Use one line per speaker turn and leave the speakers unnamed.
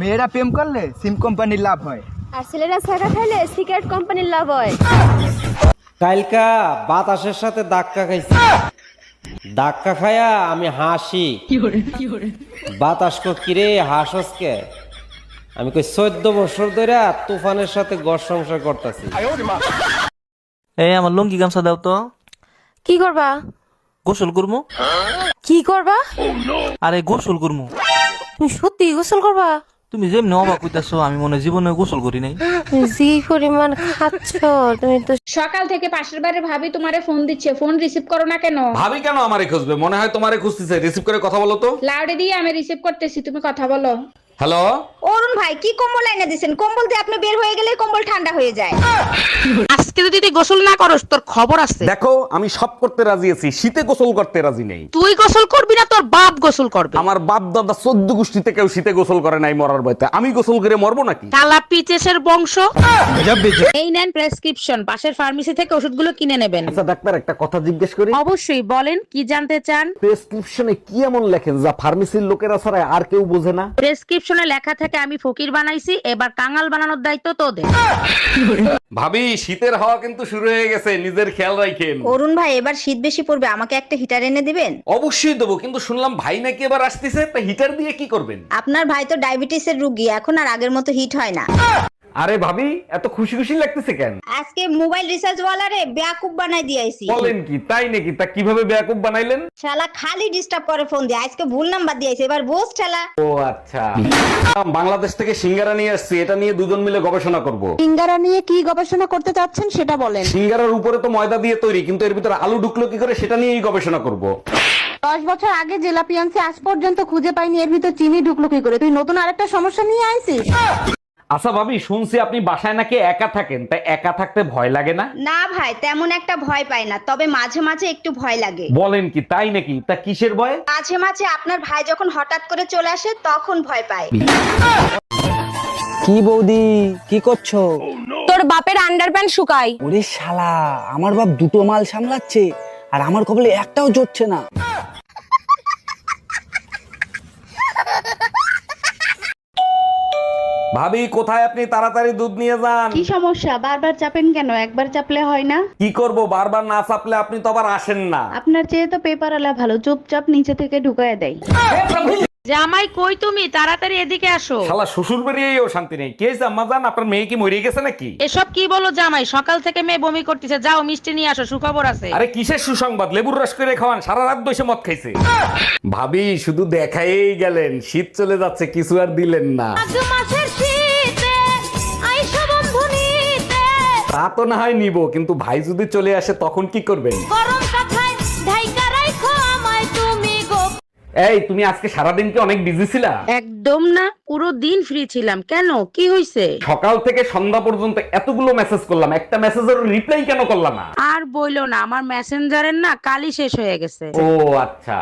মেয়েরা প্রেম করলে সিম কোম্পানির লাভ হয়।
আর ছেলেরা ছাকা খাইলে সিগারেট কোম্পানির লাভ হয়।
কালকা বাতাসের সাথে ধাক্কা খাইছি, ধাক্কা খায়া আমি হাসি। বাতাস কো কিরে হাসস কে? আমি কই 14 বছর ধরে তুফানের সাথে ঘর সংসার করতেছি।
এই আমার লুঙ্গি গামছা দাও তো।
কি করবা?
গোসল করমু।
কি করবা?
আরে গোসল করমু।
তুমি সত্যি গোসল করবা?
তুমি যেমনি অবাক হইতাছো, আমি মনে হয় জীবনে গোসল করি নাই।
যে পরিমাণ খাচ্ছ তুমি তো।
সকাল থেকে পাশের বাড়ির ভাবি তোমারে ফোন দিচ্ছে, ফোন রিসিভ করো না কেন?
ভাবি কেন আমারে খুঁজবে? মনে হয় তোমারে খুঁজতেছে। রিসিভ করে কথা বলো তো।
লাউডে দিয়ে আমি রিসিভ করতেছি, তুমি কথা বলো।
হ্যালো,
অরুণ ভাই কি কম্বল এনে দিছেন? কম্বল দিয়ে আপনি বের হয়ে গেলে কম্বল ঠান্ডা হয়ে যায়।
আজকে যদি তুই গোসল না করস তোর খবর আছে।
দেখো আমি সব করতে রাজি আছি, শীতে গোসল করতে রাজি নেই।
তুই গোসল করবি না, তোর বাপ গোসল করবে।
আমার বাপ দাদা 14 গোষ্ঠীতে কেউ শীতে গোসল করে নাই মরার ভয়তে। আমি গোসল করে মরবো নাকি?
কালা পিচেসের বংশ। এই নেন প্রেসক্রিপশন, পাশের ফার্মেসি থেকে ওষুধগুলো কিনে নেবেন।
আচ্ছা ডাক্তার, একটা কথা জিজ্ঞেস করি।
অবশ্যই বলেন, কি জানতে চান?
প্রেসক্রিপশনে কি এমন লেখেন যা ফার্মেসির লোকেরা ছাড়া আর কেউ বোঝে না?
প্রেসক্রিপশনে লেখা থাকে আমি ফকির বানাইছি, এবার কাঙাল বানানোর দায়িত্ব তোদের।
ভাবি শীতের হাওয়া কিন্তু শুরু হয়ে গেছে, নিজের খেয়াল রাখেন।
অরুণ ভাই এবার শীত বেশি পড়বে, আমাকে একটা হিটার এনে দিবেন?
অবশ্যই দেবো, কিন্তু শুনলাম ভাই নাকি এবার আসতেছে, তা হিটার দিয়ে কি করবেন?
আপনার ভাই তো ডায়াবেটিসের রোগী, এখন আর আগের মতো হিট হয় না।
আরে ভাবি এত খুশি খুশি লাগতেছে কেন?
আজকে মোবাইল রিচার্জ ওয়ালারে বেয়াকুব বানাই দিয়েছি।
বলেন কি, তাই নাকি? তা কিভাবে বেয়াকুব বানাইলেন?
শালা খালি ডিস্টার্ব করে ফোন দিয়ে, আজকে ভুল নাম্বার দিয়েছে, এবার বোস ঠেলা।
ও আচ্ছা। বাংলাদেশ থেকে সিঙ্গারা নিয়ে আসছি, এটা নিয়ে দুজন মিলে গবেষণা করব।
সিঙ্গারা নিয়ে কি গবেষণা করতে চাচ্ছেন সেটা বলেন।
সিঙ্গারার উপরে তো ময়দা দিয়ে তৈরি, কিন্তু এর ভিতরে আলু ঢুকলো কি করে সেটা নিয়েই গবেষণা করব।
10 বছর আগে জেলাপি আনছি, আজ পর্যন্ত খুঁজে পাইনি এর ভিতর চিনি ঢুকলো কি করে। তুই নতুন আরেকটা সমস্যা নিয়ে আইছিস।
আচ্ছা ভাবি, শুনছি আপনি বাসায় নাকি একা থাকেন, তাই একা থাকতে ভয় লাগে না?
না ভাই, তেমন একটা ভয় পাই না, তবে মাঝে মাঝে একটু ভয় লাগে।
বলেন কি, তাই নাকি? তা কিসের ভয়?
মাঝে মাঝে আপনার ভাই যখন হঠাৎ করে চলে আসে তখন ভয় পায়।
কি বৌদি কি করছো?
তোর বাপের আন্ডারপ্যান্ট শুকাই।
ওরে শালা, আমার বাপ দুটো মাল সামলাচ্ছে আর আমার কপালে একটাও জুটছে না।
ভাবি কোথায় আপনি? তাড়াতাড়ি দুধ নিয়ে যান।
কি সমস্যা? বারবার চাপেন কেন? একবার চাপলে হয় না?
কি করব, বারবার না চাপলে আপনি তো আবার আসেন না।
আপনার চেয়ে তো পেপার আলা ভালো, চুপচাপ নিচে থেকে ঢুকায় দেয়।
জামাই কই তুমি? তাড়াতাড়ি এদিকে আসো।
শালা শ্বশুর বেরিয়েও শান্তি নেই। কে জাম্মা জান, আপনার মেয়ে কি মরে গেছে নাকি?
এসব কি বলো জামাই? সকাল থেকে মেয়ে বমি করতেছে, যাও মিষ্টি নিয়ে আসো, সুখবর আছে।
আরে কিসের সুসংবাদ? লেবুর রস করে খাওয়ান, সারা রাত বসে মদ খাইছে। ভাবি শুধু দেখাই গেলেন, শীত চলে যাচ্ছে, কিছু আর দিলেন না। তা তো না হয় নিব, কিন্তু ভাই যদি চলে আসে তখন কি করবেন? এই তুমি আজকে সারাদিন কি অনেক বিজি ছিলা?
একদম না, পুরো দিন ফ্রি ছিলাম। কেন, কি হইছে?
সকাল থেকে সন্ধ্যা পর্যন্ত এতগুলো মেসেজ করলাম, একটা মেসেজের রিপ্লাই কেন করলাম না?
আর বইলো না, আমার মেসেঞ্জারের না কালই শেষ হয়ে গেছে।
ও আচ্ছা।